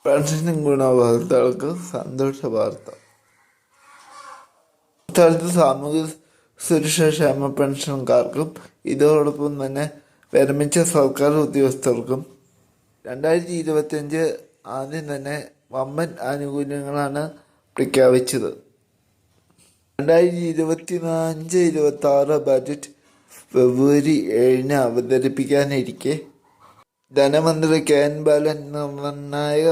Pension ഗുണഭോക്താക്കൾക്ക് സന്തോഷ വാർത്ത. ഇക്കാലത്ത് സാമൂഹ്യ സുരക്ഷാ ക്ഷേമ പെൻഷൻകാർക്കും ഇതോടൊപ്പം തന്നെ വിരമിച്ച സർക്കാർ ഉദ്യോഗസ്ഥർക്കും 2025 ആദ്യം തന്നെ വമ്പൻ ആനുകൂല്യങ്ങളാണ് പ്രഖ്യാപിച്ചത്. 2025-26 ബജറ്റ് ഫെബ്രുവരി 7 അവതരിപ്പിക്കാനിരിക്കെ ധനമന്ത്രി കെ.എൻ. ബാലൻ നിർണായക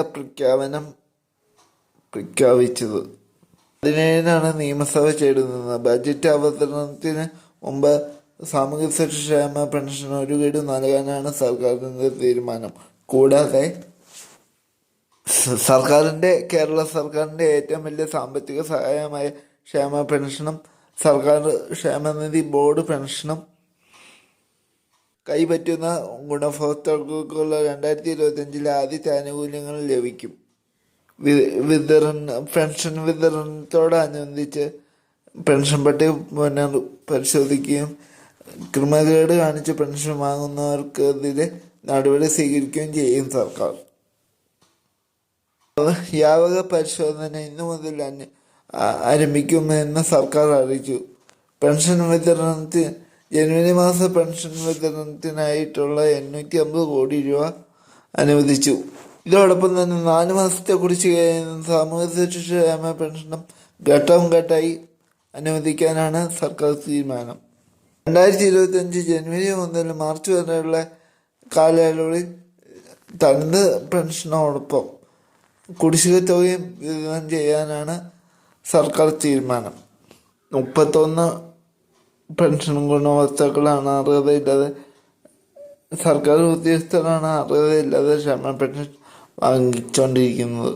പ്രഖ്യാപിച്ചത്. 17 നിയമസഭ ചേരുന്നത്. ബജറ്റ് അവതരണത്തിന് മുമ്പ് സാമൂഹ്യ സുരക്ഷാ ക്ഷേമ പെൻഷൻ 1 ഗഡു നൽകാനാണ് സർക്കാരിൻ്റെ തീരുമാനം. കൂടാതെ കേരള സർക്കാരിൻ്റെ ഏറ്റവും വലിയ സാമ്പത്തിക സഹായമായ ക്ഷേമ പെൻഷനും സർക്കാർ ക്ഷേമനിധി ബോർഡ് പെൻഷനും കൈപ്പറ്റുന്ന ഗുണഭോക്താക്കൾക്കുള്ള 2025 ആദ്യത്തെ ആനുകൂല്യങ്ങൾ ലഭിക്കും. പെൻഷൻ വിതരണത്തോടനുബന്ധിച്ച് പെൻഷൻ പട്ടിക പുനഃപരിശോധിക്കുകയും ക്രമക്കേട് കാണിച്ച് പെൻഷൻ വാങ്ങുന്നവർക്കെതിരെ നടപടി സ്വീകരിക്കുകയും ചെയ്യും സർക്കാർ. വ്യാപക പരിശോധന ഇന്നു മുതൽ ആരംഭിക്കുമെന്ന് സർക്കാർ അറിയിച്ചു. ജനുവരി മാസ പെൻഷൻ വിതരണത്തിനായിട്ടുള്ള 850 കോടി രൂപ അനുവദിച്ചു. ഇതോടൊപ്പം തന്നെ 4 മാസത്തെ കുടിശ്ശികയായ സാമൂഹ്യ സുരക്ഷാ ക്ഷേമ പെൻഷനും ഘട്ടം ഘട്ടമായി അനുവദിക്കാനാണ് സർക്കാർ തീരുമാനം. 2025 ജനുവരി മുതൽ മാർച്ച് വരെയുള്ള കാലയളവിൽ തനത് പെൻഷനോടൊപ്പം കുടിശ്ശിക തുകയും വിതരണം ചെയ്യാനാണ് സർക്കാർ തീരുമാനം. 31 പെൻഷൻ ഗുണഭോക്താക്കളാണ് അർഹതയില്ലാതെ സർക്കാർ ഉദ്യോഗസ്ഥരാണ് അർഹതയില്ലാതെ ക്ഷേമ പെൻഷൻ വാങ്ങിച്ചുകൊണ്ടിരിക്കുന്നത്.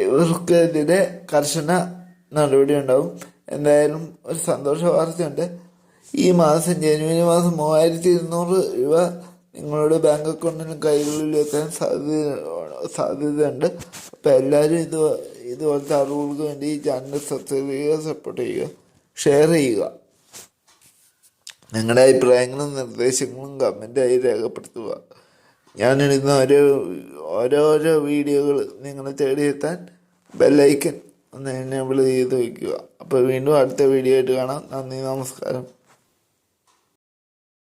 ഇവർക്കെതിരെ കർശന നടപടി ഉണ്ടാവും. എന്തായാലും ഒരു സന്തോഷ വാർത്തയുണ്ട്. ഈ മാസം ജനുവരി മാസം 3200 രൂപ നിങ്ങളുടെ ബാങ്ക് അക്കൗണ്ടിനും കൈകളിൽ വെക്കാൻ സാധ്യതയുണ്ട്. അപ്പോൾ എല്ലാവരും ഇതുപോലത്തെ അറിവുകൾക്ക് വേണ്ടി ഈ ചാനൽ സബ്സ്ക്രൈബ് ചെയ്യുക, സപ്പോർട്ട് ചെയ്യുക, ഷെയർ ചെയ്യുക. നിങ്ങളുടെ അഭിപ്രായങ്ങളും നിർദ്ദേശങ്ങളും കമൻറ്റായി രേഖപ്പെടുത്തുക. ഞാനിടുന്ന ഓരോരോ വീഡിയോകൾ നിങ്ങളെ തേടിയെത്താൻ ബെല്ലൈക്കൻ ഒന്ന് എനേബിൾ ചെയ്ത് വയ്ക്കുക. അപ്പോൾ വീണ്ടും അടുത്ത വീഡിയോ ആയിട്ട് കാണാം. നന്ദി, നമസ്കാരം.